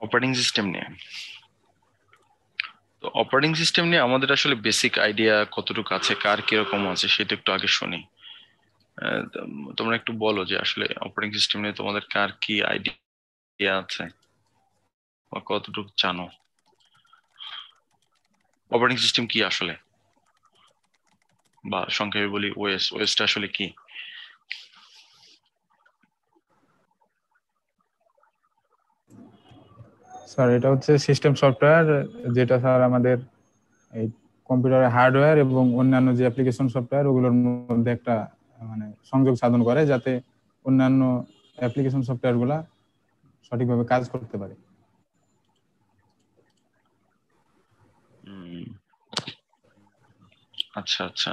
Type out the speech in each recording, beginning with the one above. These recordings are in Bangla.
অপারেটিং সিস্টেম নিয়ে। তো অপারেটিং সিস্টেম নিয়ে আমাদের আসলে বেসিক আইডিয়া কতটুকু আছে, কার কিরকম আছে সেটা একটু আগে শুনি। তোমরা একটু বলো যে আসলে অপারেটিং সিস্টেম নিয়ে তোমাদের কার কি আইডিয়া আছে বা কতটুকু জানো। অপারেটিং সিস্টেম কি আসলে, বা সংক্ষেপে বলি ওএসটা আসলে কি? স্যার এটা হচ্ছে সিস্টেম সফটওয়্যার, যেটা স্যার আমাদের এই কম্পিউটারের হার্ডওয়্যার এবং অন্যান্য যে অ্যাপ্লিকেশন সফটওয়্যার ওগুলোর মধ্যে একটা মানে সংযোগ সাধন করে, যাতে অন্যান্য অ্যাপ্লিকেশন সফটওয়্যার গুলা সঠিকভাবে কাজ করতে পারে। হুম, আচ্ছা আচ্ছা।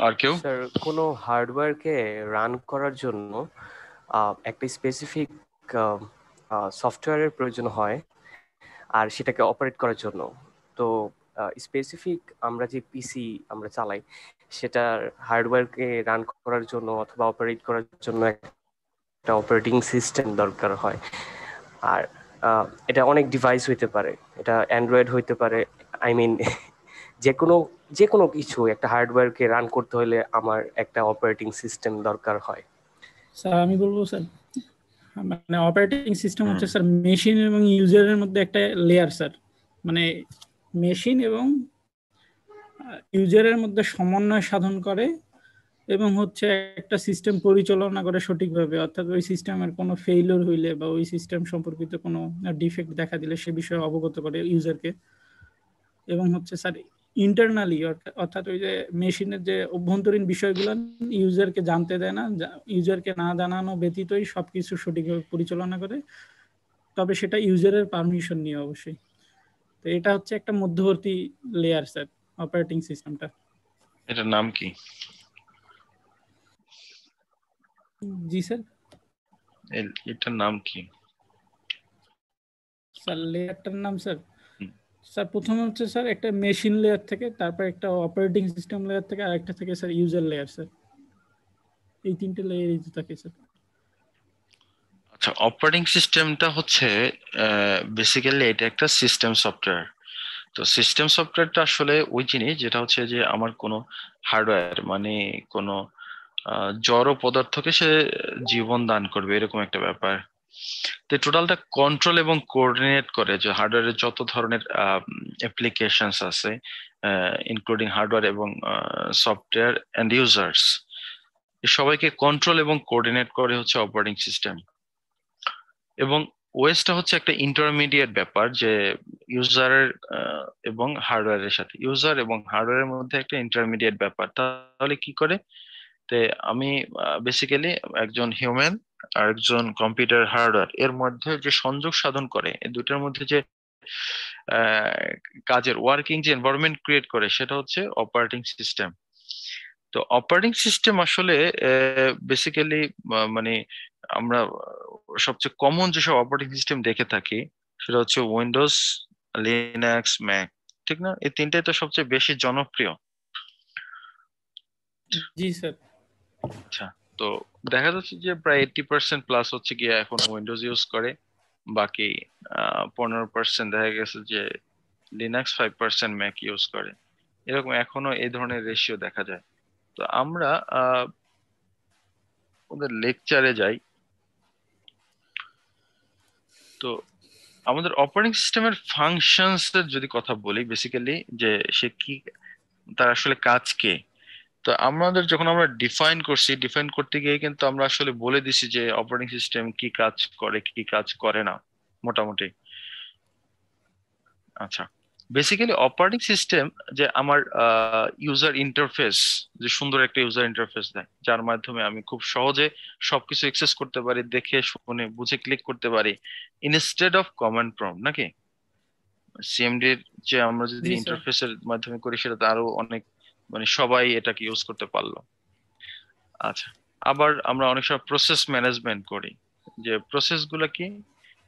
আর কেউ? স্যার কোনো হার্ডওয়্যারকে রান করার জন্য একটা স্পেসিফিক সফটওয়্যারের প্রয়োজন হয়, আর সেটাকে অপারেট করার জন্য। তো স্পেসিফিক আমরা যে পিসি আমরা চালাই, সেটার হার্ডওয়্যারকে রান করার জন্য অথবা অপারেট করার জন্য একটা অপারেটিং সিস্টেম দরকার হয়। আর এটা অনেক ডিভাইস হইতে পারে, এটা অ্যান্ড্রয়েড হইতে পারে, আই মিন যে কোনো যে কোনো কিছু একটা হার্ডওয়্যারকে রান করতে হলে আমার একটা অপারেটিং সিস্টেম দরকার হয়। স্যার আমি বলবো স্যার, মানে অপারেটিং সিস্টেম হুম হচ্ছে স্যার মেশিন এবং ইউজারের মধ্যে একটা লেয়ার স্যার। মানে মেশিন এবং ইউজারের মধ্যে সমন্বয় সাধন করে এবং হচ্ছে একটা সিস্টেম পরিচালনা করে সঠিকভাবে, অর্থাৎ ওই সিস্টেমের কোনো ফেইলিওর হইলে বা ওই সিস্টেম সম্পর্কিত কোনো ডিফেক্ট দেখা দিলে সে বিষয়ে অবগত করে ইউজারকে। এবং হচ্ছে স্যার ইন্টারনালি, অর্থাৎ ওই যে মেশিনের যে অভ্যন্তরীণ বিষয়গুলো ইউজারকে জানতে দেয় না, ইউজারকে না জানানো ব্যতীতই সবকিছু সঠিকভাবে পরিচালনা করে, তবে সেটা ইউজারের পারমিশন নিয়ে অবশ্যই। তো এটা হচ্ছে একটা মধ্যবর্তী লেয়ার স্যার, অপারেটিং সিস্টেমটা। এটার নাম কি? জি স্যার। এটার নাম কি স্যার লেয়ারটার নাম স্যার, হুম, স্যার প্রথমে হচ্ছে স্যার একটা মেশিন লেয়ার থেকে, তারপর একটা অপারেটিং সিস্টেম লেয়ার থেকে, আর একটা থেকে স্যার ইউজার লেয়ার স্যার। এই তিনটে লেয়ারই থাকে স্যার। আচ্ছা, অপারেটিং সিস্টেমটা হচ্ছে বেসিক্যালি এটা একটা সিস্টেম সফটওয়্যার। তো সিস্টেম সফটওয়্যারটা আসলে ওই জিনিস যেটা হচ্ছে যে আমার কোনো হার্ডওয়্যার মানে কোনো জড় পদার্থকে সে জীবন দান করবে, এরকম একটা ব্যাপার। তো টোটালটা কন্ট্রোল এবং কোঅর্ডিনেট করে যে হার্ডওয়্যারের যত ধরনের অ্যাপ্লিকেশনস আছে, ইনক্লুডিং হার্ডওয়্যার এবং সফটওয়্যার এন্ড ইউজার্স, সবাইকে কন্ট্রোল এবং কোঅর্ডিনেট করে হচ্ছে অপারেটিং সিস্টেম। এবং ওএসটা হচ্ছে একটা ইন্টারমিডিয়েট ব্যাপার, যে ইউজারের এবং হার্ডওয়্যারের সাথে, ইউজার এবং হার্ডওয়্যারের মধ্যে একটা ইন্টারমিডিয়েট ব্যাপার। তাহলে কি করে, তে আমি বেসিক্যালি একজন হিউম্যান আর একজন কম্পিউটার হার্ডওয়্যার এর মধ্যে যে সংযোগ সাধন করে, এই দুটার মধ্যে যে আহ, কাজের ওয়ার্কিং যে এনভায়রনমেন্ট ক্রিয়েট করে, সেটা হচ্ছে অপারেটিং সিস্টেম। তো অপারেটিং সিস্টেম আসলে বেসিক্যালি মানে আমরা সবচেয়ে কমন যেসব অপারেটিং সিস্টেম দেখে থাকি সেটা হচ্ছে উইন্ডোজ, লিনাক্স, ম্যাক, ঠিক না? এই তিনটাই তো সবচেয়ে বেশি জনপ্রিয়। জি স্যার। আচ্ছা, তো দেখা যাচ্ছে যে প্রায় 80% প্লাস হচ্ছে গিয়ে এখন উইন্ডোজ ইউজ করে, বাকি 15% দেখা গেছে যে লিনাক্স, 5% ম্যাক ইউজ করে। এরকম এখনো এই ধরনের রেশিও দেখা যায়। তো আমরা ওদের লেকচারে যাই। তো আমাদের অপারেটিং সিস্টেমের ফাংশনস এর যদি কথা বলি, বেসিক্যালি যে সে কি, তার আসলে কাজ কি। তো আমাদের যখন আমরা ডিফাইন করছি, ডিফাইন করতে গিয়ে কিন্তু আমরা আসলে বলে দিছি যে অপারেটিং সিস্টেম কি কাজ করে কি কাজ করে না মোটামুটি। আচ্ছা, বেসিক্যালি অপারেটিং সিস্টেম যে আমার ইউজার ইন্টারফেস, যে সুন্দর একটা ইউজার ইন্টারফেস দেয় যার মাধ্যমে আমি খুব সহজে সবকিছু অ্যাক্সেস করতে পারি, দেখে শুনে বুঝে ক্লিক করতে পারি, ইনস্টেড অফ কমান্ড প্রম্পট নাকি। সিএমডি যে আমরা যদি জি স্যার। ইন্টারফেসের মাধ্যমে করি, সেটা তো আরো অনেক, মানে সবাই এটাকে ইউজ করতে পারলো। আচ্ছা, আবার আমরা অনেক সময় প্রসেস ম্যানেজমেন্ট করি, যে প্রসেস গুলা কি,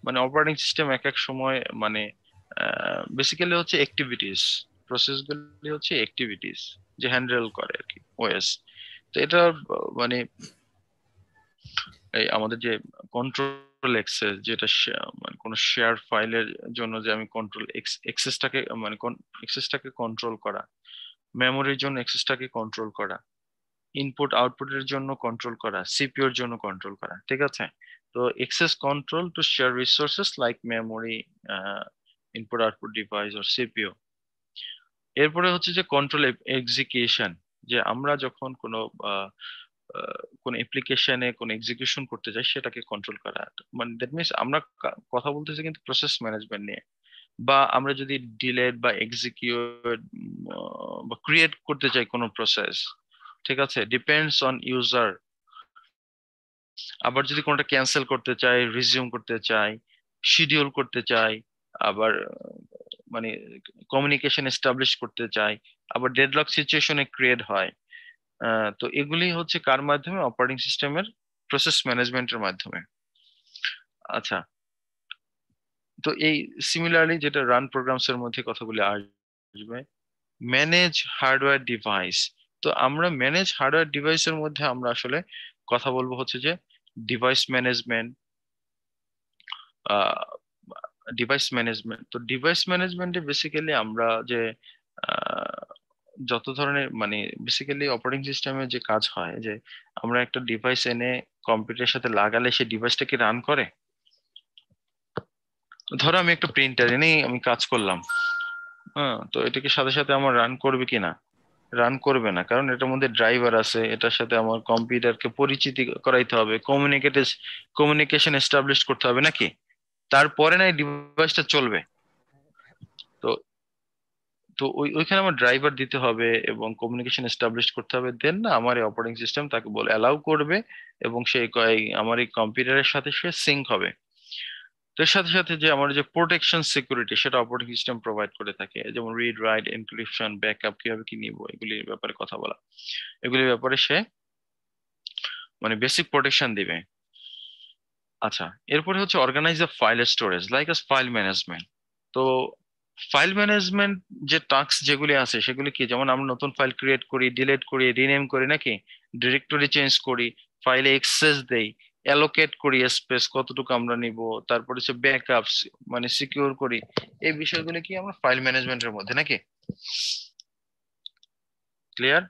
মানে অপারেটিং সিস্টেম এক এক সময় মানে বেসিক্যালি হচ্ছে অ্যাক্টিভিটিস, প্রসেস গুলি হচ্ছে অ্যাক্টিভিটিস যে হ্যান্ডেল করে আর কি ওএস। তো এটা মানে এই আমাদের যে কন্ট্রোল এক্সেস, যেটা মানে কোনো শেয়ার ফাইলের জন্য যে আমি কন্ট্রোল এক্সেসটাকে মানে এক্সেসটাকে কন্ট্রোল করা, মেমোরির জন্য এক্সেসটাকে কন্ট্রোল করা, ইনপুট আউটপুটের জন্য কন্ট্রোল করা, সিপিইউর জন্য কন্ট্রোল করা, ঠিক আছে? তো access control to share resources like memory, input output device or CPU. এরপরে হচ্ছে যে কন্ট্রোল এক্সিকিউশন, যে আমরা যখন কোনো কোন অ্যাপ্লিকেশনে কোন এক্সিকিউশন করতে যাই সেটাকে কন্ট্রোল করা। মানে দ্যাট মিনস আমরা কথা বলতেছি কিন্তু প্রসেস ম্যানেজমেন্ট নিয়ে। বা আমরা যদি ডিলেট বা এক্সিকিউট বা ক্রিয়েট করতে চাই কোনো প্রসেস, ঠিক আছে, ডিপেন্ডস অন ইউজার। আবার যদি কোনটা ক্যান্সেল করতে চাই, রিজিউম করতে চাই, শিডিউল করতে চাই, আবার মানে কমিউনিকেশন এস্টাবলিশ করতে চাই, আবার ডেডলক সিচুয়েশনে ক্রিয়েট হয়। তো এগুলি হচ্ছে কার মাধ্যমে? অপারেটিং সিস্টেমের প্রসেস ম্যানেজমেন্টের মাধ্যমে। আচ্ছা, তো এই সিমিলারলি যেটা রান প্রোগ্রামস এর মধ্যে কথাগুলি আসবে, ম্যানেজ হার্ডওয়্যার ডিভাইস। তো আমরা ম্যানেজ হার্ডওয়্যার ডিভাইসের মধ্যে আমরা আসলে কথা বলবো হচ্ছে যে ডিভাইস ম্যানেজমেন্ট। ডিভাইস ম্যানেজমেন্ট, তো ডিভাইস ম্যানেজমেন্টে বেসিক্যালি আমরা যে যত ধরনের মানে বেসিক্যালি অপারেটিং সিস্টেমে যে কাজ হয়, যে আমরা একটা ডিভাইস এনে কম্পিউটারের সাথে লাগালে সেই ডিভাইসটা কি রান করে? ধরো আমি একটা প্রিন্টার এনেই আমি কাজ করলাম, হ্যাঁ, তো এটাকে সাথে সাথে আমার রান করবে কিনা? রান করবে না, কারণ এটার মধ্যে ড্রাইভার আছে, এটার সাথে আমার কম্পিউটারকে পরিচিতি করাইতে হবে, কমিউনিকেশন এস্টাবলিশ করতে হবে নাকি? তারপরে না এই ডিভাইসটা চলবে। তো তো ওইখানে আমার ড্রাইভার দিতে হবে এবং কমিউনিকেশন এস্টাবলিশ করতে হবে, দেন না আমার এই অপারেটিং সিস্টেম তাকে বলে অ্যালাউ করবে এবং সে আমার এই কম্পিউটারের সাথে সে সিঙ্ক হবে। তো এর সাথে সাথে যে আমার যে প্রোটেকশন সিকিউরিটি, সেটা অপারেটিং সিস্টেম প্রোভাইড করে থাকে, যেমন রিড রাইট এনক্রিপশন ব্যাকআপ কিভাবে কি নিব, এগুলির ব্যাপারে কথা বলা, এগুলির ব্যাপারে সে মানে বেসিক প্রোটেকশন দিবে। আচ্ছা, এরপরে হচ্ছে organise the file storage like as file management. তো ফাইল ম্যানেজমেন্ট যে টাস্ক যেগুলি আছে সেগুলি কি? যেমন আমরা নতুন ফাইল ক্রিয়েট করি, ডিলিট করি, রিনেম করি নাকি, ডিরেক্টরি চেঞ্জ করি, ফাইলে এক্সেস দেই, অ্যালোকেট করি স্পেস কতটুকু আমরা নিব, তারপরে হচ্ছে ব্যাকআপ মানে সিকিউর করি। এই বিষয়গুলি কি আমরা ফাইল ম্যানেজমেন্টের মধ্যে নাকি? ক্লিয়ার?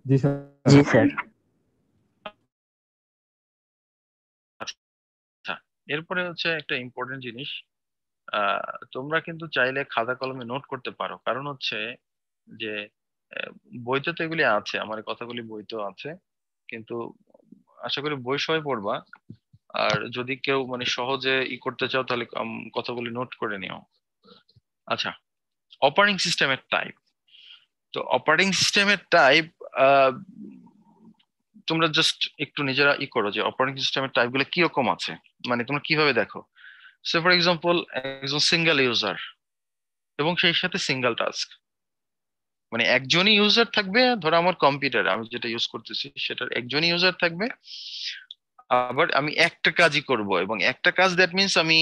জি স্যার। জি স্যার। আচ্ছা, এরপরে হচ্ছে একটা ইম্পর্টেন্ট জিনিস, তোমরা কিন্তু চাইলে খাতা কলমে নোট করতে পারো, কারণ হচ্ছে যে বইতে তো এগুলি আছে, আমার এই কথাগুলি বইতেও আছে, কিন্তু আশা করি বই সবাই পড়বা। আর যদি কেউ মানে সহজে করতে চাও তাহলে কথাগুলি নোট করে নিও। আচ্ছা, অপারেটিং সিস্টেমের টাইপ। তো অপারেটিং সিস্টেমের টাইপ তোমরা জাস্ট একটু নিজেরা করো যে অপারেটিং সিস্টেমের টাইপ গুলো কিরকম আছে, মানে তোমরা কিভাবে দেখো। সে ফর এক্সাম্পল, একজন সিঙ্গেল ইউজার এবং সেই সাথে সিঙ্গেল টাস্ক, মানে একজনই ইউজার থাকবে। ধরো আমার কম্পিউটার আমি যেটা ইউজ করতেছি সেটার একজনই ইউজার থাকবে, আবার আমি একটা কাজই করব, এবং একটা কাজ দ্যাট মিনস আমি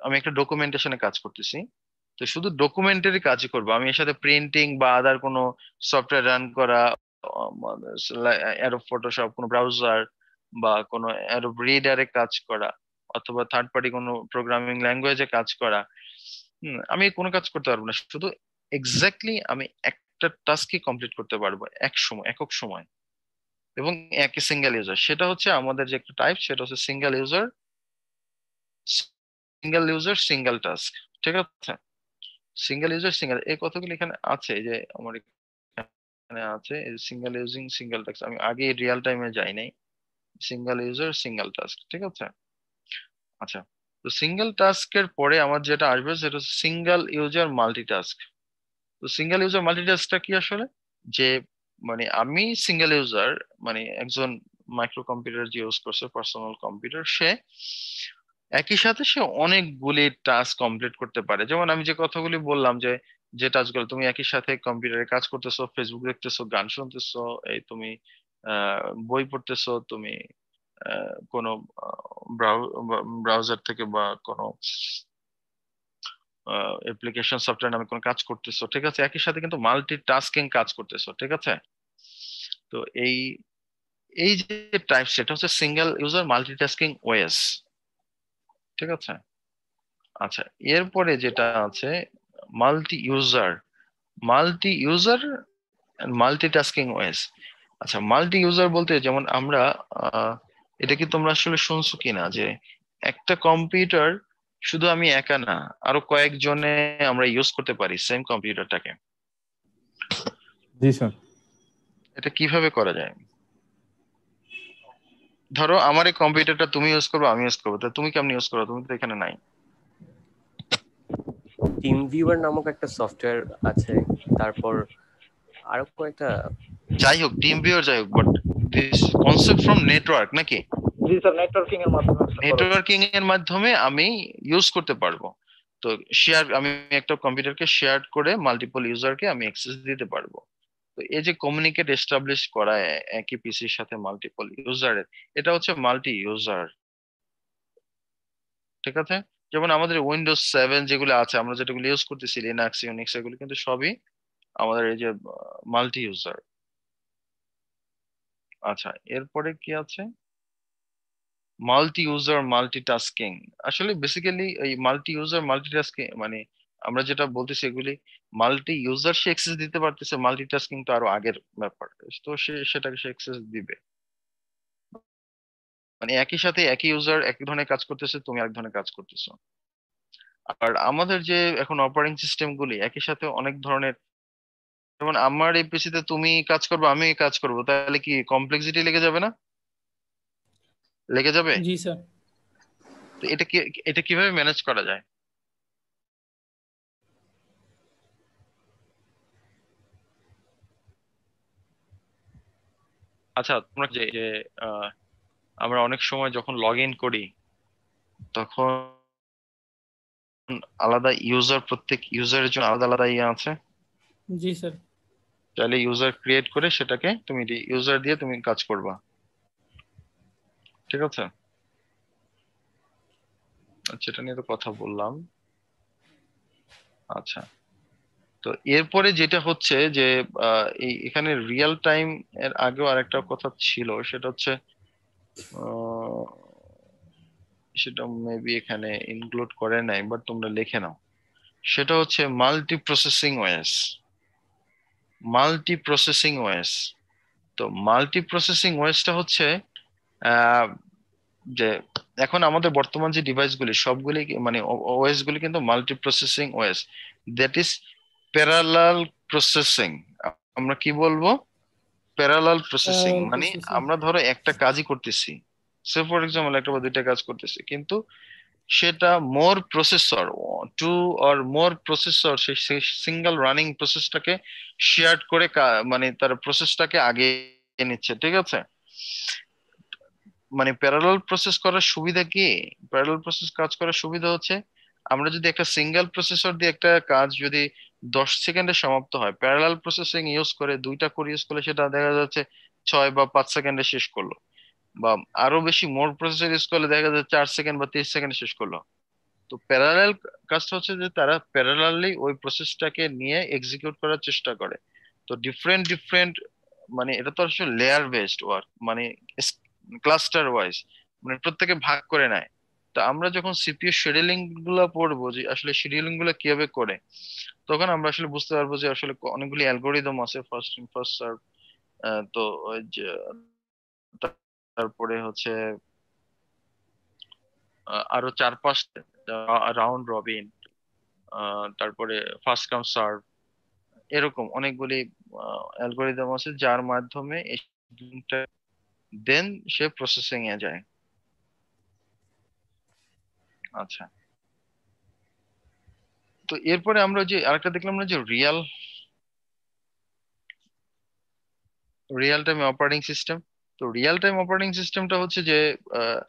আমি একটা ডকুমেন্টেশনে কাজ করতেছি, তো শুধু ডকুমেন্টারি কাজই করবো। আমি এর সাথে প্রিন্টিং বা আদার কোনো সফটওয়্যার রান করা, অ্যাডোব ফটোশপ কোনো ব্রাউজার বা কোনো অ্যাডোব রিডারে কাজ করা, অথবা থার্ড পার্টি কোনো প্রোগ্রামিং ল্যাঙ্গুয়েজে কাজ করা, আমি কোনো কাজ করতে পারবো না। শুধু এক্স্যাক্টলি আমি একটা টাস্কই কমপ্লিট করতে পারবো এক সময়, একক সময়, এবং একই সিঙ্গেল ইউজার। সেটা হচ্ছে আমাদের যে একটা টাইপ, সেটা হচ্ছে সিঙ্গেল ইউজার, সিঙ্গেল টাস্ক, ঠিক আছে? সিঙ্গেল ইউজার সিঙ্গেল, এই কথাগুলো এখানে আছে, এই যে আমার এখানে আছে সিঙ্গেল ইউজিং সিঙ্গেল টাস্ক। আমি আগে রিয়েল টাইমে যাই নাই। সিঙ্গেল ইউজার সিঙ্গেল টাস্ক, ঠিক আছে? আচ্ছা, তো সিঙ্গেল টাস্কের পরে আমার যেটা আসবে সেটা হচ্ছে সিঙ্গেল ইউজার মাল্টিটাস্ক। তো সিঙ্গেল ইউজার মাল্টিটাস্কটা কি আসলে? যে মানে আমি সিঙ্গেল ইউজার, মানে একজন মাইক্রো কম্পিউটার যে ইউজ করছে, পার্সোনাল কম্পিউটার, সে একই সাথে সে অনেকগুলি টাস্ক কমপ্লিট করতে পারে। যেমন আমি যে কথাগুলি বললাম, যে যে টাস্কগুলো তুমি একই সাথে কম্পিউটারে কাজ করতেছো, ফেসবুক দেখতেছো, গান শুনতেছো, এই তুমি বই পড়তেছো, তুমি কোনো ব্রাউজার থেকে বা কোনো অ্যাপ্লিকেশন সফটওয়্যার নামে কোনো কাজ করতেছো, ঠিক আছে? একই সাথে কিন্তু মাল্টি টাস্কিং কাজ করতেছো, ঠিক আছে? তো এই এই যে টাইপ সেটা হচ্ছে সিঙ্গেল ইউজার মাল্টিটাস্কিং ওএস, ঠিক আছে? আচ্ছা, এরপরে যেটা আছে মাল্টি ইউজার, মাল্টিটাস্কিং ওএস। আচ্ছা, মাল্টি ইউজার বলতে যেমন আমরা এটা কি তোমরা আসলে শুনছো কিনা যে একটা কম্পিউটার শুধু আমি একা না, আরো কয়েকজনে আমরা ইউজ করতে পারি সেম কম্পিউটারটাকে। জি স্যার। এটা কিভাবে করা যায়? ধরো আমার এই কম্পিউটারটা তুমি ইউজ করবে, আমি ইউজ করবো, তা তুমি কেমন ইউজ করো? তুমি তো এখানে নাই। টিম ভিউয়ার নামক একটা সফটওয়্যার আছে, তারপর আরো কয়েকটা। যাই হোক, টিম ভিউয়ার যাই হোক, but this concept from network নাকি? জি স্যার, নেটওয়ার্কিং এর মাধ্যমে নেটওয়ার্কিং এর মাধ্যমে আমি ইউজ করতে পারবো। তো আমি একটা কম্পিউটারকে শেয়ার করে মাল্টিপল ইউজারকে আমি অ্যাক্সেস দিতে পারবো। তো এই যে কমিউনিকেট এস্টাবলিশ করা একই পিসির সাথে মাল্টিপল ইউজারের, এটা হচ্ছে মাল্টি ইউজার, ঠিক আছে? যেমন আমাদের উইন্ডোজ 7 যেগুলো আছে, আমরা যেগুলো ইউজ করতেছি, লিনাক্স, ইউনিক্স, এগুলো কিন্তু সবই আমাদের এই যে মাল্টি ইউজার। আচ্ছা, এরপরে কি আছে? Multi user multitasking. আসলে বেসিক্যালি এই মাল্টি ইউজার মাল্টিটাস্কিং মানে আমরা যেটা বলতেছি এগুলি মাল্টি ইউজার সে অ্যাক্সেস দিতে পারতেছে, মাল্টিটাস্কিং তো আরো আগের ব্যাপার। তো সেটাকে সে অ্যাক্সেস দিবে, মানে একই সাথে একই ইউজার এক ধরনের কাজ করতেছে, তুমি আরেক ধরনের কাজ করতেছো। আর আমাদের যে এখন অপারেটিং সিস্টেম গুলি একই সাথে অনেক ধরনের, যেমন আমার এই পিসিতে তুমি কাজ করবে, আমি কাজ করব, তাহলে কি কমপ্লেক্সিটি লেগে যাবে না? লেগে যাবে। জি স্যার। তো এটা কিভাবে ম্যানেজ করা যায়? আচ্ছা, তোমরা যে যে, আহ, আমরা অনেক সময় যখন লগ ইন করি তখন আলাদা ইউজার, প্রত্যেক ইউজারের জন্য আলাদা আলাদা ইয়ে আছে। জি স্যার। তাহলে ইউজার ক্রিয়েট করে সেটাকে তুমি ইউজার দিয়ে তুমি কাজ করবা, ঠিক আছে? আচ্ছা, এটা নিয়ে তো কথা বললাম। আচ্ছা, তো এরপরে যেটা হচ্ছে যে এখানে রিয়েল টাইম এর আগেও আরেকটা কথা ছিল, সেটা হচ্ছে আহ, সেটা মেবি এখানে ইনক্লুড করে নাই, বাট তোমরা লিখে নাও। সেটা হচ্ছে মাল্টি প্রসেসিং ওএস। তো মাল্টি প্রসেসিং ওএসটা হচ্ছে আহ, যে এখন আমাদের বর্তমান যে ডিভাইসগুলি সবগুলি মানে ওএস গুলি কিন্তু multi processing OS, that is parallel processing. আমরা কি বলবো? প্যারালাল প্রসেসিং মানে প্রসেসিং। আমরা ধরো একটা কাজই করতেছি, সে ফর এক্সাম্পল একটা বা দুইটা কাজ করতেছি, কিন্তু সেটা more processor, two or more processor সেই সিঙ্গেল রানিং প্রসেসটাকে শেয়ার করে মানে তার প্রসেসটাকে আগে নিচ্ছে, ঠিক আছে? মানে প্যারালাল প্রসেস করার সুবিধা কি? প্যারালাল প্রসেস কাজ করার সুবিধা হচ্ছে আমরা যদি একটা সিঙ্গেল প্রসেসর দিয়ে একটা কাজ যদি 10 সেকেন্ডে সমাপ্ত হয়, প্যারালাল প্রসেসিং ইউজ করে দুইটা কোর ইউজ করলে সেটা দেখা যাচ্ছে 6 বা 5 সেকেন্ডে শেষ করলো, বা আরো বেশি মোর প্রসেসর ইউজ করলে দেখা যাচ্ছে 4 সেকেন্ড বা 30 সেকেন্ডে শেষ করলো। তো প্যারালাল কাজটা হচ্ছে যে তারা প্যারালালি ওই প্রসেসটাকে নিয়ে এক্সিকিউট করার চেষ্টা করে। তো ডিফারেন্ট ডিফারেন্ট মানে এটা তো আসলে লেয়ার বেসড ওয়ার্ক, মানে ক্লাস্টার ওয়াইজ, মানে প্রত্যেকে ভাগ করে নেয়। তো আমরা যখন সিপিইউ শিডিউলিং গুলো পড়বো যে আসলে শিডিউলিং গুলো কিভাবে করে, তখন আমরা আসলে বুঝতে পারবো যে আসলে অনেকগুলি অ্যালগোরিদম আছে, ফার্স্ট ইন ফার্স্ট সার্ভ। তো ওই যে তারপরে হচ্ছে আরো 4-5 রাউন্ড রবিন, তারপরে ফার্স্ট কাম সার্ভ, এরকম অনেকগুলি অ্যালগোরিদম আছে যার মাধ্যমে দেন সে প্রসেসিং এ যায়। আচ্ছা, তো এরপরে আমরা যে আরেকটা দেখলাম না যে রিয়েল টাইম অপারেটিং সিস্টেম। তো রিয়েল টাইম অপারেটিং সিস্টেমটা হচ্ছে যে আহ,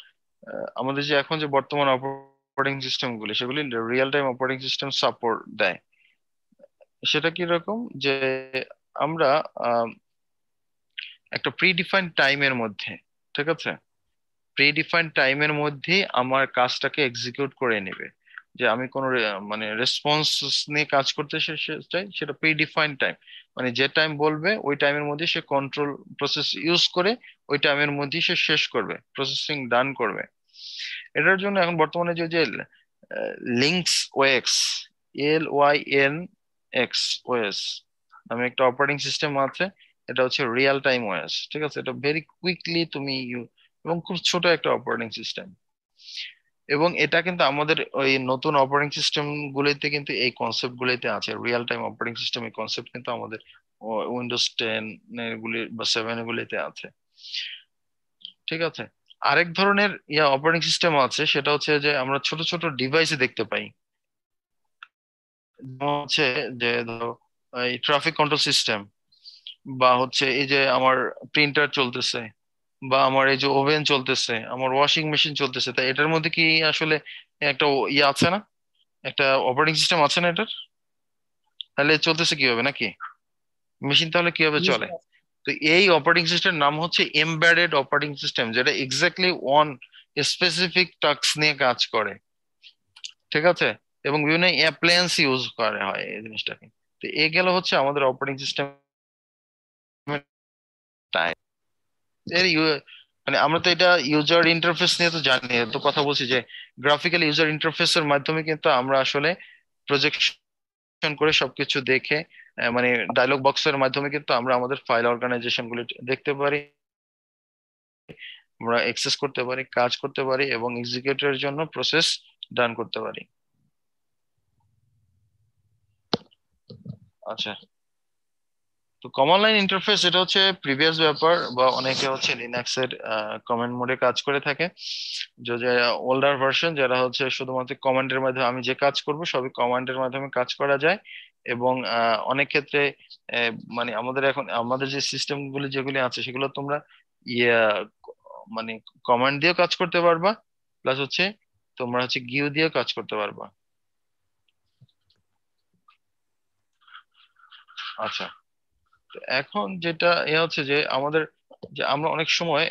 আমাদের যে এখন যে বর্তমান অপারেটিং সিস্টেম গুলি সেগুলি real time operating system support দেয়। সেটা কি রকম যে আমরা আহ, একটা প্রিডিফাইন্ড টাইমের মধ্যে, ঠিক আছে, প্রিডিফাইন্ড টাইমের মধ্যে আমার কাজটাকে এক্সিকিউট করে নেবে। যে আমি কোনো মানে রেসপন্স নিয়ে কাজ করতে চাই, সেটা প্রিডিফাইন্ড টাইম, মানে যে টাইম বলবে ওই টাইমের মধ্যে সে কন্ট্রোল প্রসেস ইউজ করে ওই টাইমের মধ্যে সে শেষ করবে, প্রসেসিং ডান করবে। এটার জন্য এখন বর্তমানে যে যে লিঙ্কস ওএক্স, LYNX ওএস নামে একটা অপারেটিং সিস্টেম আছে। এটা হচ্ছে রিয়েল টাইম ওএস, ঠিক আছে? এটা ভেরি কুইকলি তুমি এবং খুব ছোট একটা অপারেটিং সিস্টেম। এবং এটা কিন্তু আমাদের ওই নতুন অপারেটিং সিস্টেম গুলিতে কিন্তু এই কনসেপ্ট গুলিতে আছে, রিয়েল টাইম অপারেটিং সিস্টেম এই কনসেপ্ট কিন্তু আমাদের উইন্ডোজ 10 গুলি বা 7 গুলিতে আছে, ঠিক আছে? আরেক ধরনের অপারেটিং সিস্টেম আছে, সেটা হচ্ছে যে আমরা ছোট ছোট ডিভাইসে দেখতে পাই। যেমন হচ্ছে যে ধরো এই ট্রাফিক কন্ট্রোল সিস্টেম, বা হচ্ছে এই যে আমার প্রিন্টার চলতেছে, বা আমার এই যে ওভেন চলতেছে, আমার ওয়াশিং মেশিন চলতেছে, তাই এটার মধ্যে কি আসলে একটা আছে না, একটা অপারেটিং সিস্টেম আছে না এটার? তাহলে চলতেছে কিভাবে, নাকি মেশিন তাহলে কিভাবে জি চলে? স্যার। তো এই অপারেটিং সিস্টেম নাম হচ্ছে এমবেডেড অপারেটিং সিস্টেম, যেটা এক্স্যাক্টলি ওয়ান স্পেসিফিক টাস্ক নিয়ে কাজ করে, ঠিক আছে? এবং বিভিন্ন অ্যাপ্লায়েন্স ইউজ করা হয় এই জিনিসটাকে। তো এ গেল হচ্ছে আমাদের অপারেটিং সিস্টেম টাইপ এর মানে আমরা তো এটা ইউজার ইন্টারফেস নিয়ে তো জানি, তো কথা বলছি যে গ্রাফিক্যাল ইউজার ইন্টারফেসের মাধ্যমে কিন্তু আমরা আসলে প্রজেকশন করে সবকিছু দেখে মানে ডায়লগ বক্সের মাধ্যমে কিন্তু আমরা আমাদের ফাইল অর্গানাইজেশন গুলি দেখতে পারি, আমরা অ্যাক্সেস করতে পারি, কাজ করতে পারি এবং এক্সিকিউটরের জন্য প্রসেস ডান করতে পারি। আচ্ছা, তো কমান্ড লাইন ইন্টারফেস এটা হচ্ছে প্রিভিয়াস ব্যাপার, বা অনেকে হচ্ছে লিনাক্স এর কমান্ড মোডে কাজ করে থাকে। যে ওল্ডার ভার্সন যারা হচ্ছে শুধুমাত্র কমান্ডের মাধ্যমে আমি যে কাজ করব সবই কমান্ডের মাধ্যমে কাজ করা যায়। এবং অনেক ক্ষেত্রে মানে আমাদের এখন আমাদের যে সিস্টেম গুলি যেগুলি আছে সেগুলো তোমরা ইয়া মানে কমান্ড দিয়েও কাজ করতে পারবা, প্লাস হচ্ছে তোমরা হচ্ছে গিউ দিয়েও কাজ করতে পারবা। আচ্ছা, তো এখন যেটা হচ্ছে যে আমাদের যে আমরা অনেক সময়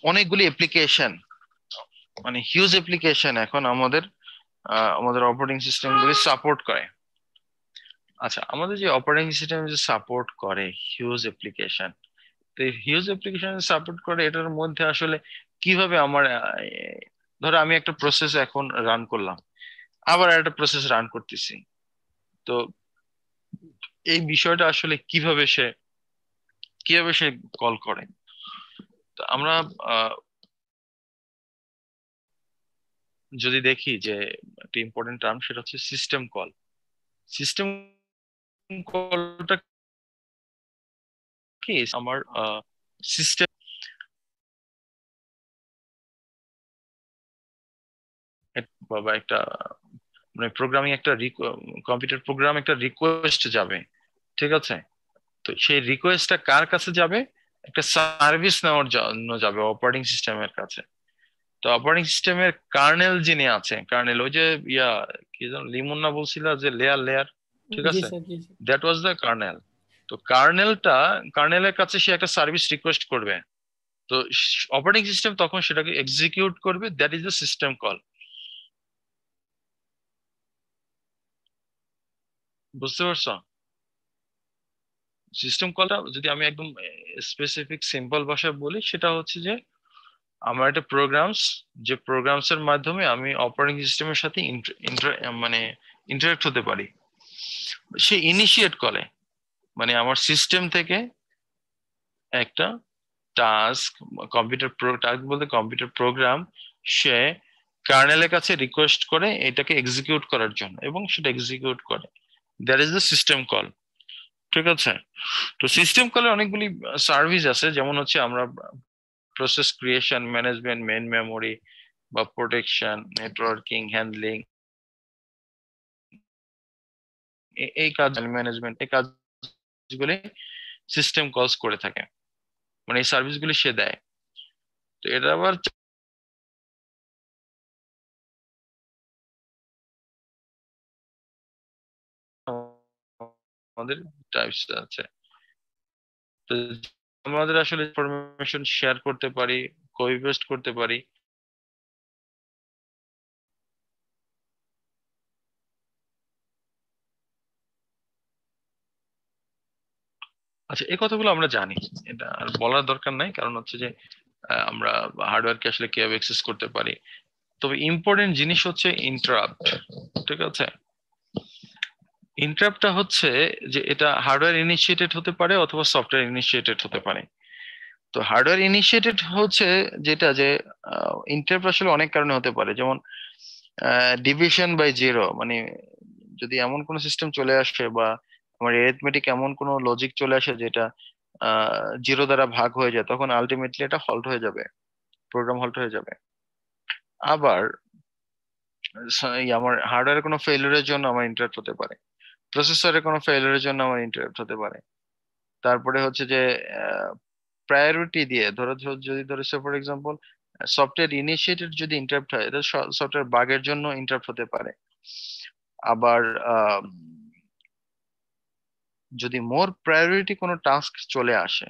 অনেকগুলি অ্যাপ্লিকেশন, মানে হিউজ অ্যাপ্লিকেশন এখন আমাদের আমাদের অপারেটিং সিস্টেম গুলি সাপোর্ট করে। আচ্ছা, আমাদের যে অপারেটিং সিস্টেম যে সাপোর্ট করে হিউজ অ্যাপ্লিকেশন, তো এই হিউজ অ্যাপ্লিকেশন সাপোর্ট করে এটার মধ্যে আসলে কিভাবে আমার ধরো আমি একটা প্রসেস এখন রান করলাম, আবার একটা প্রসেস রান করতেছি, তো এই বিষয়টা আসলে কিভাবে সে কল করে? তো আমরা আহ, যদি দেখি যে একটা ইম্পর্টেন্ট টার্ম সেটা হচ্ছে সিস্টেম কল। সিস্টেম কলটা কি? আমার সিস্টেম বা একটা মানে প্রোগ্রামিং একটা কম্পিউটার প্রোগ্রাম একটা রিকোয়েস্ট যাবে, ঠিক আছে? তো সেই রিকোয়েস্টটা কার কাছে যাবে? একটা সার্ভিস নেওয়ার জন্য যাবে অপারেটিং সিস্টেমের কাছে। তো অপারেটিং সিস্টেমের কার্নেল যিনি আছে, কার্নেল ওই যে ইয়া কি যেন লিমুন্না বলছিল যে লেয়ার লেয়ার, ঠিক জি আছে? Sir. G sir. That was the kernel. তো কার্নেলের কাছে সে একটা সার্ভিস রিকোয়েস্ট করবে, তো অপারেটিং সিস্টেম তখন সেটাকে এক্সিকিউট করবে, that is the system call. বুঝতে পারছো? সিস্টেম কলটা যদি আমি একদম স্পেসিফিক সিম্পল ভাষায় বলি, সেটা হচ্ছে যে আমার একটা প্রোগ্রামস, যে প্রোগ্রামস এর মাধ্যমে আমি অপারেটিং সিস্টেমের সাথে মানে ইন্টারেক্ট হতে পারি, সে ইনিশিয়েট করে, মানে আমার সিস্টেম থেকে একটা টাস্ক, টাস্ক বলতে কম্পিউটার প্রোগ্রাম, সে কার্নেলের কাছে রিকোয়েস্ট করে এটাকে এক্সিকিউট করার জন্য এবং সেটা এক্সিকিউট করে, that is the system call, ঠিক আছে? তো সিস্টেম কলের অনেকগুলি সার্ভিস আছে, যেমন হচ্ছে আমরা process creation, management, main memory বা প্রোটেকশন, নেটওয়ার্কিং, হ্যান্ডলিং, এই কাজ ম্যানেজমেন্ট, এই কাজগুলি সিস্টেম কলস করে থাকে, মানে এই সার্ভিসগুলি সে দেয়। তো এটা আবার আমাদের টাইপস আছে। তো আমাদের আসলে ইনফরমেশন শেয়ার করতে পারি, কোইভেস্ট করতে পারি, আচ্ছা, এই কথাগুলো আমরা জানি, এটা আর বলার দরকার নাই, কারণ হচ্ছে যে আমরা হার্ডওয়্যারকে আসলে কিভাবে অ্যাক্সেস করতে পারি। তবে ইম্পর্টেন্ট জিনিস হচ্ছে ইন্টারাপ্ট। ঠিক আছে, ইন্টারাপ্টটা হচ্ছে যে এটা হার্ডওয়্যার ইনিশিয়েটেড হতে পারে অথবা সফটওয়্যার ইনিশিয়েটেড হতে পারে। তো হার্ডওয়্যার ইনিশিয়েটেড হচ্ছে যেটা যে ইন্টারাপ্ট আসলে অনেক কারণে হতে পারে, যেমন ডিভিশন বাই জিরো, মানে যদি এমন কোনো সিস্টেম চলে আসে বা আমার এরিথমেটিক এমন কোনো লজিক চলে আসে যেটা জিরো দ্বারা ভাগ হয়ে যায়, তখন আলটিমেটলি এটা হল্ট হয়ে যাবে, প্রোগ্রাম হল্ট হয়ে যাবে। আবার আমার হার্ডওয়্যারের কোনো ফেলিউরের জন্য আমার ইন্টারাপ্ট হতে পারে, প্রসেসরের কোনো ফেলিউরের জন্য আমার ইন্টারাপ্ট হতে পারে। তারপরে হচ্ছে যে প্রায়োরিটি দিয়ে যদি ধরো ফর এক্সাম্পল সফটওয়্যার ইনিশিয়েটেড যদি ইন্টারাপ্ট হয়, এটা সফটওয়্যার বাগের জন্য ইন্টারাপ্ট হতে পারে। আবার যদি মোর প্রায়োরিটি কোনো টাস্ক চলে আসে,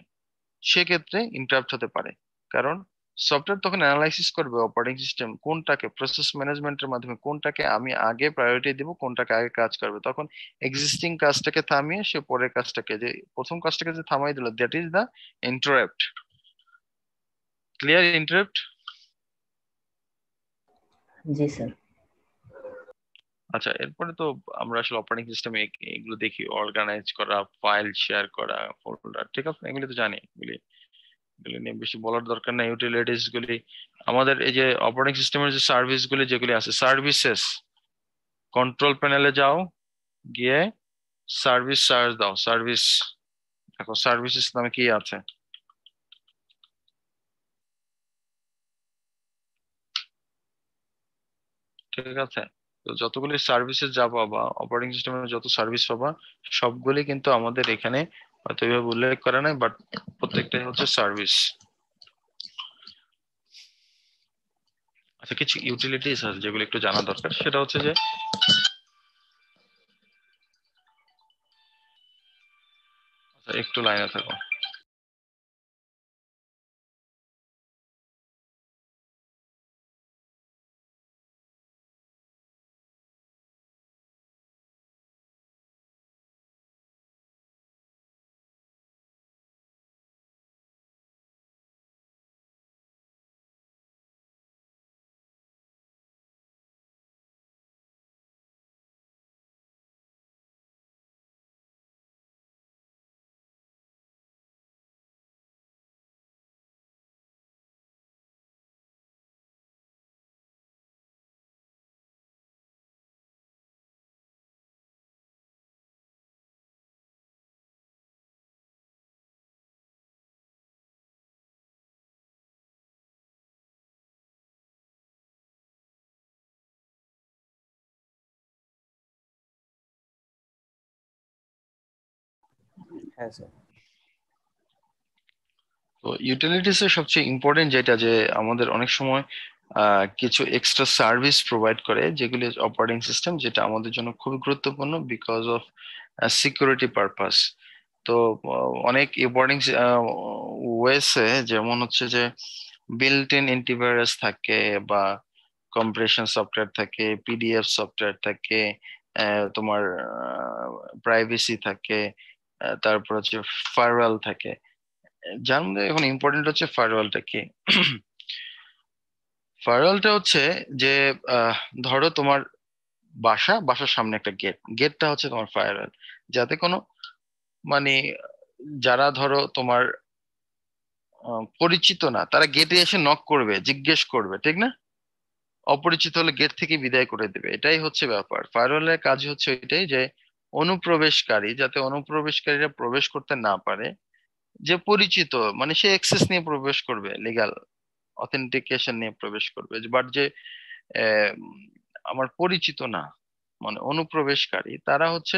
সেক্ষেত্রে ইন্টারাপ্ট হতে পারে। কারণ সফটওয়্যার তখন অ্যানালাইসিস করবে অপারেটিং সিস্টেম কোনটাকে, প্রসেস ম্যানেজমেন্টের মাধ্যমে কোনটাকে আমি আগে প্রায়োরিটি দিব, কোনটাকে আগে কাজ করবে, তখন এক্সিস্টিং কাজটাকে থামিয়ে সে পরের কাজটাকে, যে প্রথম কাজটাকে যে থামাই দিল, that is the interrupt. Clear interrupt? G sir. আচ্ছা, এরপরে তো আমরা আসলে অপারেটিং সিস্টেমে এগুলো দেখি, অর্গানাইজ করা, ফাইল শেয়ার করা, ফোল্ডার, ঠিক আছে, এগুলি তো জানি। এগুলি এগুলি নিয়ে বেশি বলার দরকার নাই। ইউটিলিটিস গুলি, আমাদের এই যে অপারেটিং সিস্টেমের যে সার্ভিস গুলি যেগুলি আছে, সার্ভিসেস, কন্ট্রোল প্যানেলে যাও, গিয়ে সার্ভিস সার্চ দাও, সার্ভিস, দেখো সার্ভিসেস নামে কি আছে। ঠিক আছে, তো যতগুলি সার্ভিসেস যা পাবা, অপারেটিং সিস্টেমের যত সার্ভিস পাবা, সবগুলি কিন্তু আমাদের এখানে হয়তো এইভাবে উল্লেখ করা নাই, বাট প্রত্যেকটাই হচ্ছে সার্ভিস। আচ্ছা, কিছু ইউটিলিটিস আছে যেগুলো একটু জানা দরকার, সেটা হচ্ছে যে একটু লাইনে থাকো। হ্যাঁ স্যার। তো ইউটিলিটিস এর সবচেয়ে ইম্পর্টেন্ট যেটা, যে আমাদের অনেক সময় কিছু এক্সট্রা সার্ভিস প্রোভাইড করে, যেগুলি অপারেটিং সিস্টেম, যেটা আমাদের জন্য খুবই গুরুত্বপূর্ণ বিকজ অফ সিকিউরিটি পারপাস। তো অনেক অপারেটিং ওয়েসে, যেমন হচ্ছে যে বিল্ট ইন অ্যান্টিভাইরাস থাকে, বা কম্প্রেশন সফটওয়্যার থাকে, পিডিএফ সফটওয়্যার থাকে, তোমার প্রাইভেসি থাকে, তারপর হচ্ছে ফায়ারওয়াল থাকে। যার মধ্যে এখন ইম্পর্টেন্ট হচ্ছে ফায়ারওয়ালটা কি। ফায়ারওয়ালটা হচ্ছে যে ধরো তোমার বাসার সামনে একটা গেট, গেটটা হচ্ছে তোমার ফায়ারওয়াল, যাতে কোনো মানে যারা ধরো তোমার পরিচিত না, তারা গেটে এসে নক করবে, জিজ্ঞেস করবে, ঠিক না? অপরিচিত হলে গেট থেকে বিদায় করে দেবে, এটাই হচ্ছে ব্যাপার। ফায়ারওয়ালের কাজ হচ্ছে এটাই, যে অনুপ্রবেশকারী, যাতে অনুপ্রবেশকারীরা প্রবেশ করতে না পারে, যে পরিচিত, মানে সে অ্যাক্সেস নিয়ে প্রবেশ করবে, লিগ্যাল অথেন্টিকেশন নিয়ে প্রবেশ করবে, বাট যে আহ, আমার পরিচিত না, মানে অনুপ্রবেশকারী, তারা হচ্ছে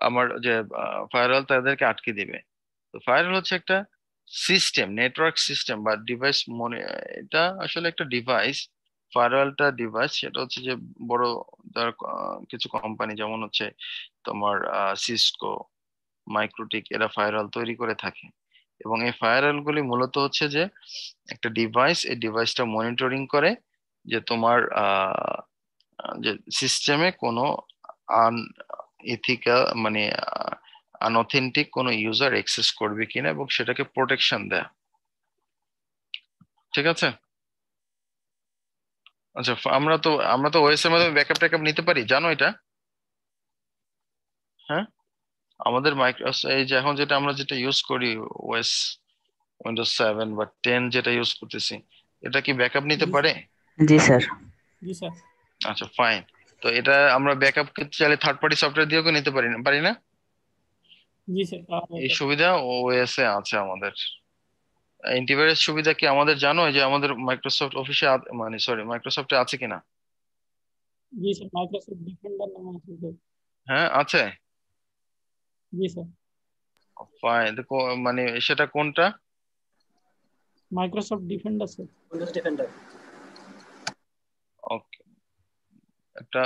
আমার যে ফায়ারওয়াল তাদেরকে আটকে দিবে। তো ফায়ারওয়াল হচ্ছে একটা সিস্টেম, নেটওয়ার্ক সিস্টেম বা ডিভাইস, মনে এটা আসলে একটা ডিভাইস। ফায়ারওয়ালটা ডিভাইস, সেটা হচ্ছে যে বড় ধর কিছু কোম্পানি, যেমন হচ্ছে তোমার সিসকো, মাইক্রোটিক, এরা ফায়ারওয়াল তৈরি করে থাকে। এবং এই ফায়ারওয়াল গুলি মূলত হচ্ছে যে একটা ডিভাইস, এই ডিভাইসটা মনিটরিং করে যে তোমার যে সিস্টেমে কোনো আন এথিক্যাল, মানে আনঅথেন্টিক কোনো ইউজার অ্যাক্সেস করবে কিনা এবং সেটাকে প্রোটেকশন দেয়। ঠিক আছে? আচ্ছা, আমরা তো ওএস এর মাধ্যমে ব্যাকআপ ট্যাকআপ নিতে পারি, জানো এটা? হ্যাঁ, আমাদের এই যে এখন যেটা আমরা যেটা ইউজ করি, ওএস উইন্ডোজ 7 বা 10 যেটা ইউজ করতেছি, এটা কি ব্যাকআপ নিতে জি পারে? জি স্যার। জি স্যার। আচ্ছা, ফাইন। তো এটা আমরা ব্যাকআপ চাইলে থার্ড পার্টি সফটওয়্যার দিয়েও নিতে পারি না? জি স্যার, এই সুবিধা ওএস এ আছে আমাদের। অ্যান্টিভাইরাস সুবিধা কি আমাদের জানো, এই যে আমাদের মাইক্রোসফট অফিসে মানে সরি মাইক্রোসফটে আছে কিনা? জি স্যার, মাইক্রোসফট ডিফেন্ডার নামে আছে স্যার। হ্যাঁ, আছে। জি স্যার। ফাইন। মানে সেটা কোনটা? Microsoft Defender sir. Windows Defender. Okay. একটা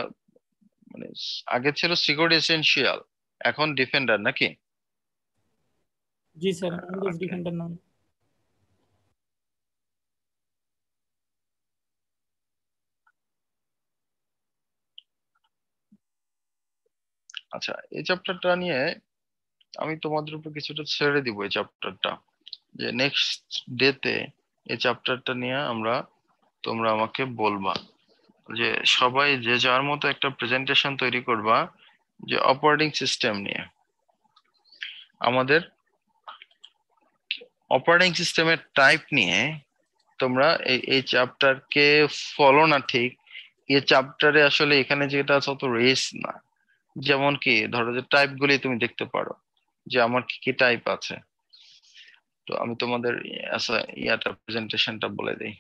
মানে আগে ছিল সিকিউরিটি এসেনশিয়াল, এখন ডিফেন্ডার নাকি? জি স্যার, উইন্ডোজ ওকে। ডিফেন্ডার নামে। আচ্ছা, এই চ্যাপ্টারটা নিয়ে আমি তোমাদের উপর কিছুটা ছেড়ে দিব, এই চ্যাপ্টারটা যে নেক্সট ডেতে এই চ্যাপ্টারটা নিয়ে তোমরা আমাকে বলবা যে সবাই যে যার মতো একটা প্রেজেন্টেশন তৈরি করবা যে অপারেটিং সিস্টেম নিয়ে। আমাদের অপারেটিং সিস্টেমের টাইপ নিয়ে তোমরা এই চ্যাপ্টারকে ফলো না ঠিক, এই চ্যাপ্টারে আসলে এখানে যেটা আছে অত রেস না। যেমন কি ধরো যে টাইপ গুলি তুমি দেখতে পারো যে আমার কি কি টাইপ আছে। তো আমি তোমাদের প্রেজেন্টেশনটা বলে দিই।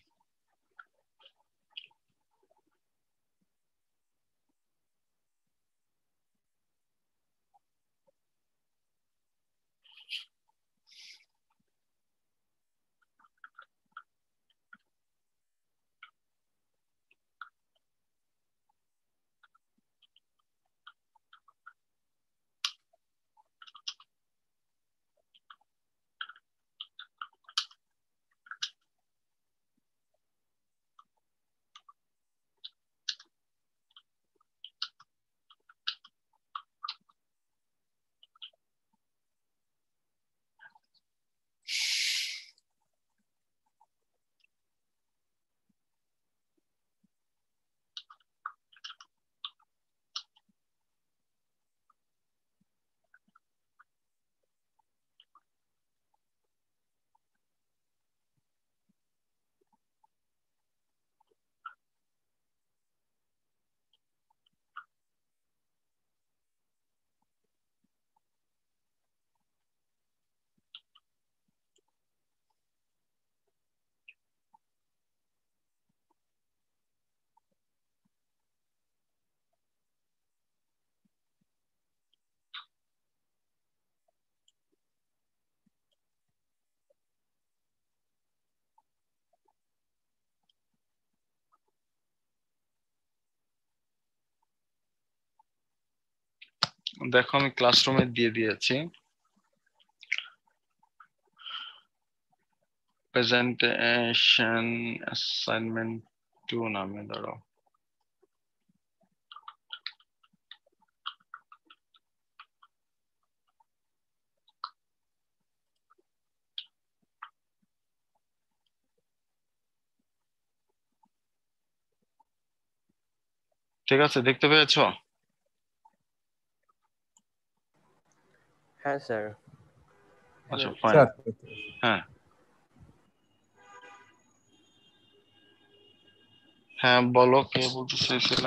দেখো আমি ক্লাসরুমে দিয়ে দিয়েছি প্রেজেন্টেশন অ্যাসাইনমেন্ট 2 নামে। ধরো ঠিক আছে, দেখতে পেয়েছো? হ্যাঁ স্যার। আচ্ছা, হ্যালো ফাইন। স্যার হ্যাঁ হ্যাঁ, বলো কে বলতে চাইছিল?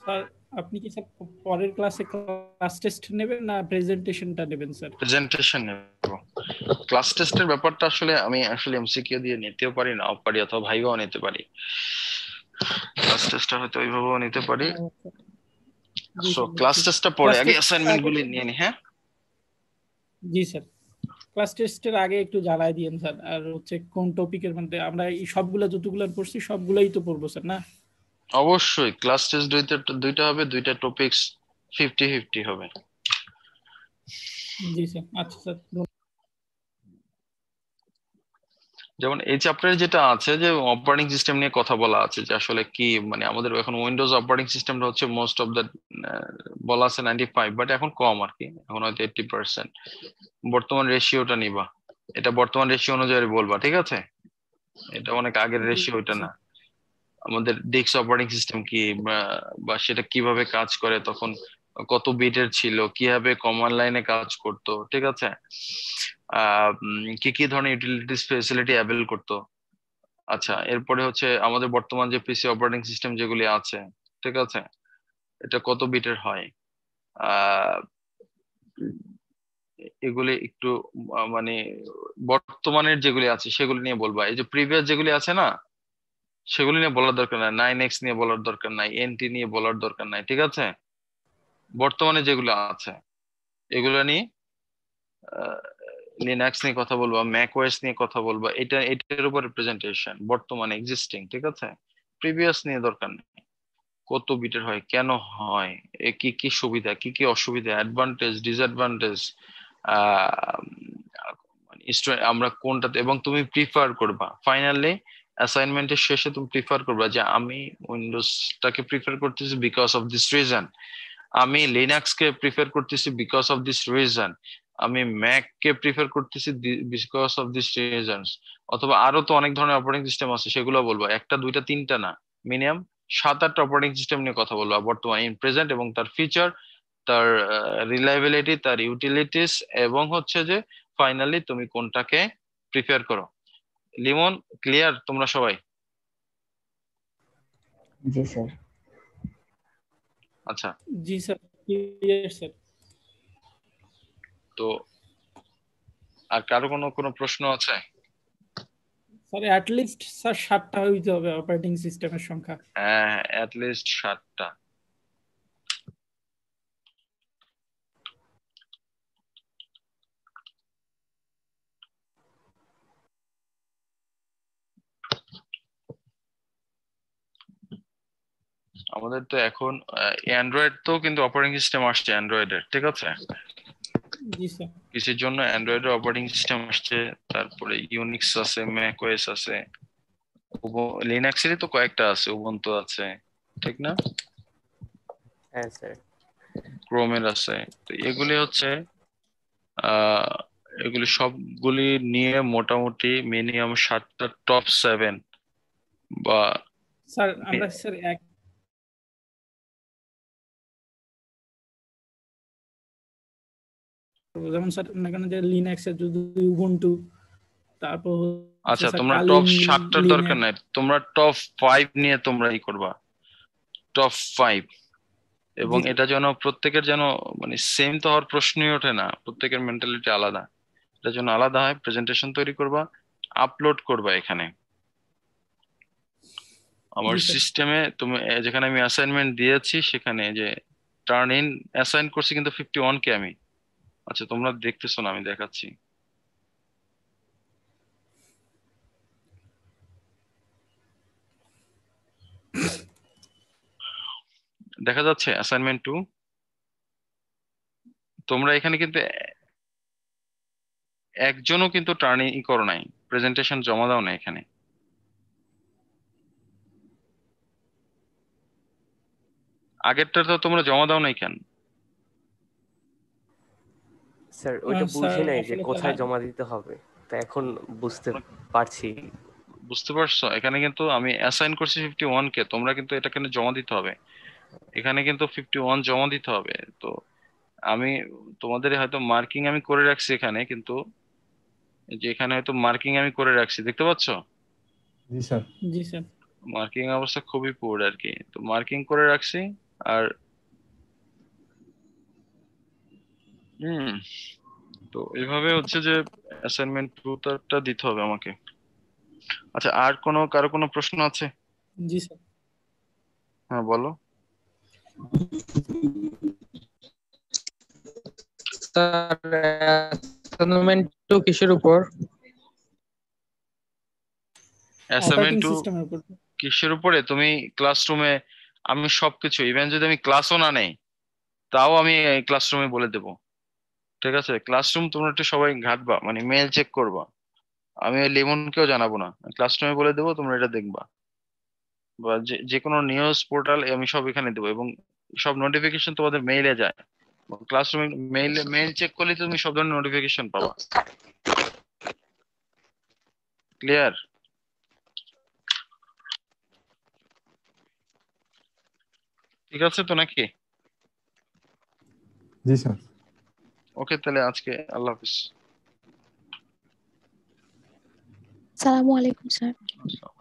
স্যার, আপনি কি স্যার পরের ক্লাসে ক্লাস টেস্ট নেবেন না প্রেজেন্টেশনটা নেবেন স্যার? প্রেজেন্টেশন নেব। ক্লাস টেস্টের ব্যাপারটা আমি এমসিকিউ দিয়ে নিতেও পারি, নাও পারি, অথবা ভাইভাও নিতে পারি। ক্লাস টেস্টটা হয়তো ওইভাবেও নিতে পারি। জি সো স্যার, ক্লাস নিশ্চয়ই। টেস্টটা পরে ক্লাস আগে টেস্টের অ্যাসাইনমেন্ট আগে গুলি নিয়ে নি। হ্যাঁ, জি স্যার, ক্লাস টেস্টের আগে একটু জানাই দিয়েন স্যার। আর হচ্ছে কোন টপিকের মধ্যে আমরা এই সবগুলা যতগুলো পড়ছি সবগুলাই তো পড়বো স্যার, না? অবশ্যই ক্লাস টেস্ট দুইটা হবে, দুইটা টপিকস 50-50 হবে। জি স্যার। আচ্ছা স্যার। যেমন এই চ্যাপ্টারে যেটা আছে যে অপারেটিং সিস্টেম নিয়ে কথা বলা আছে, যে আসলে কি মানে আমাদের এখন উইন্ডোজ অপারেটিং সিস্টেমটা হচ্ছে মোস্ট অফ দ্য বলা আছে 95, বাট এখন কম আর কি, এখন হয়তো 80%। বর্তমান রেশিওটা নিবা, এটা বর্তমান রেশিও অনুযায়ী বলবা, ঠিক আছে? এটা অনেক আগের জি রেশিও, এটা না। স্যার। আমাদের ডেস্ক অপারেটিং সিস্টেম কি, বা সেটা কিভাবে কাজ করে, তখন কত বিটের ছিল, কিভাবে কমান্ড লাইনে কাজ করতো, ঠিক আছে? কি কি ধরনের ইউটিলিটিস ফেসিলিটি অ্যাভেল করতো। আচ্ছা, এরপরে হচ্ছে আমাদের বর্তমান যে পিসি অপারেটিং সিস্টেম যেগুলি আছে, ঠিক আছে, এটা কত বিটের হয়। আহ এগুলি একটু মানে বর্তমানের যেগুলি আছে সেগুলি নিয়ে বলবা। এই যে প্রিভিয়াস যেগুলি আছে না, সেগুলি নিয়ে বলার দরকার নাই, 9X নিয়ে বলার দরকার নাই, এনটি নিয়ে বলার দরকার নাই, ঠিক আছে? বর্তমানে যেগুলো আছে এগুলো নিয়ে লিনাক্স নিয়ে কথা বলবা, ম্যাক ওএস নিয়ে কথা বলবা, এটার উপর প্রেজেন্টেশন বর্তমানে এক্সিস্টিং, ঠিক আছে? প্রিভিয়াস নিয়ে দরকার নেই। কত বিটের হয়, কেন হয়, কি কি সুবিধা, কি কি অসুবিধা, অ্যাডভান্টেজ, ডিসঅ্যাডভান্টেজ, আহ আমরা কোনটাতে, এবং তুমি প্রিফার করবা ফাইনালি অ্যাসাইনমেন্টের শেষে তুমি প্রিফার করবা যে আমি উইন্ডোজটাকে প্রিফার করতেছি বিকজ অফ দিস রিজন, আমি লিনাক্স কে প্রিফার করতেছি বিকজ অফ দিস রিজন, আমি ম্যাক কে প্রিফার করতেছি বিকজ অফ দিস রিজনস। অথবা আরো তো অনেক ধরনের অপারেটিং সিস্টেম আছে, সেগুলো বলবো, একটা দুইটা তিনটা না, মিনিমাম 7-8টা অপারেটিং সিস্টেম নিয়ে কথা বলবো বর্তমানে ইন প্রেজেন্ট, এবং তার ফিচার, তার রিলায়েবিলিটি, তার ইউটিলিটিস, এবং হচ্ছে যে ফাইনালি তুমি কোনটাকে প্রিফার করো। লিমন, ক্লিয়ার তোমরা সবাই? জি স্যার। আচ্ছা, জি স্যার, ক্লিয়ার স্যার। তো আর কারো কোনো কোনো প্রশ্ন আছে? স্যার অ্যাটলিস্ট স্যার 7টা হইতে হবে অপারেটিং সিস্টেমের সংখ্যা। হ্যাঁ, অ্যাটলিস্ট 7টা। আমাদের তো এখন অ্যান্ড্রয়েড তো কিন্তু অপারেটিং সিস্টেম আসছে অ্যান্ড্রয়েডের, ঠিক আছে? জি স্যার। পিসির জন্য অ্যান্ড্রয়েডের অপারেটিং সিস্টেম আসছে, তারপরে ইউনিক্স আছে, ম্যাক ওএস আছে, লিনাক্সেরই তো কয়েকটা আছে, উবুন্টু আছে, ঠিক না? হ্যাঁ স্যার। ক্রোমের আছে। তো এগুলি হচ্ছে আহ এগুলি সবগুলি নিয়ে মোটামুটি মিনিমাম 7টা টপ 7 বা স্যার আমরা স্যার যেমন স্যার মনে করেন যে লিনাক্স এর যদি উবুন্টু, তারপর আচ্ছা, স্যার তোমরা কালি টপ 7টার দরকার লিনাক্স। নাই, তোমরা টপ 5 নিয়ে তোমরা ই করবা, টপ 5। এবং জি এটা যেন প্রত্যেকের যেন মানে সেম তো হওয়ার প্রশ্নই ওঠে না, প্রত্যেকের মেন্টালিটি আলাদা, এটা যেন আলাদা হয়। প্রেজেন্টেশন তৈরি করবা, আপলোড করবা এখানে আমার জি স্যার। সিস্টেমে। তুমি যেখানে আমি অ্যাসাইনমেন্ট দিয়েছি সেখানে যে টার্ন ইন অ্যাসাইন করছি কিন্তু 51 কে আমি। আচ্ছা, তোমরা দেখতেছো না, আমি দেখাচ্ছি। দেখা যাচ্ছে অ্যাসাইনমেন্ট 2। তোমরা এখানে কিন্তু একজনও কিন্তু টার্ন ই করো নাই, প্রেজেন্টেশন জমা দাও না এখানে। আগেরটা তো তোমরা জমা দাও নাই কেন? স্যার ওইটা স্যার বুঝি নাই যে আসলে কোথায় জমা দিতে হবে, তো এখন বুঝতে পারছি। বুঝতে পারছো? এখানে কিন্তু আমি অ্যাসাইন করছি 51 কে, তোমরা কিন্তু এটা কিন্তু জমা দিতে হবে, এখানে কিন্তু 51 জমা দিতে হবে। তো আমি তোমাদের হয়তো মার্কিং আমি করে রাখছি এখানে, কিন্তু এই যে এখানে হয়তো মার্কিং আমি করে রাখছি, দেখতে পাচ্ছো? জি স্যার। জি স্যার। মার্কিং অবস্থা খুবই পুয়ার আর কি, তো মার্কিং করে রাখছি। আর হুম, তো এইভাবে হচ্ছে যে অ্যাসাইনমেন্ট 2টা দিতে হবে আমাকে। আচ্ছা, আর কারো কোনো প্রশ্ন আছে? জি স্যার। হ্যাঁ, বলো। স্যার অ্যাসাইনমেন্ট তো কিসের উপর? অ্যাসাইনমেন্ট অপারেটিং 2 সিস্টেমের উপর। কিসের উপরে? তুমি ক্লাসরুমে, আমি সবকিছু ইভেন যদি আমি ক্লাসও না নেই তাও আমি ক্লাসরুমে বলে দেবো, ঠিক আছে? ক্লাসরুম তোমরা একটু সবাই ঘাটবা, মানে মেল চেক করবা, আমি ওই লিমনকেও জানাবো না, ক্লাসরুমে বলে দেবো, তোমরা এটা দেখবা। বা যে কোনো নিউজ পোর্টাল আমি সব এখানে দেবো, এবং সব নোটিফিকেশন তোমাদের মেইলে যায়। ক্লাসরুমে মেইল চেক করলে তুমি সব ধরনের নোটিফিকেশন পাবা। ক্লিয়ার? ঠিক আছে তো নাকি? জি স্যার। ওকে, তাহলে আজকে আল্লাহ হাফিজ। আসসালামু আলাইকুম স্যার। আসসালাম।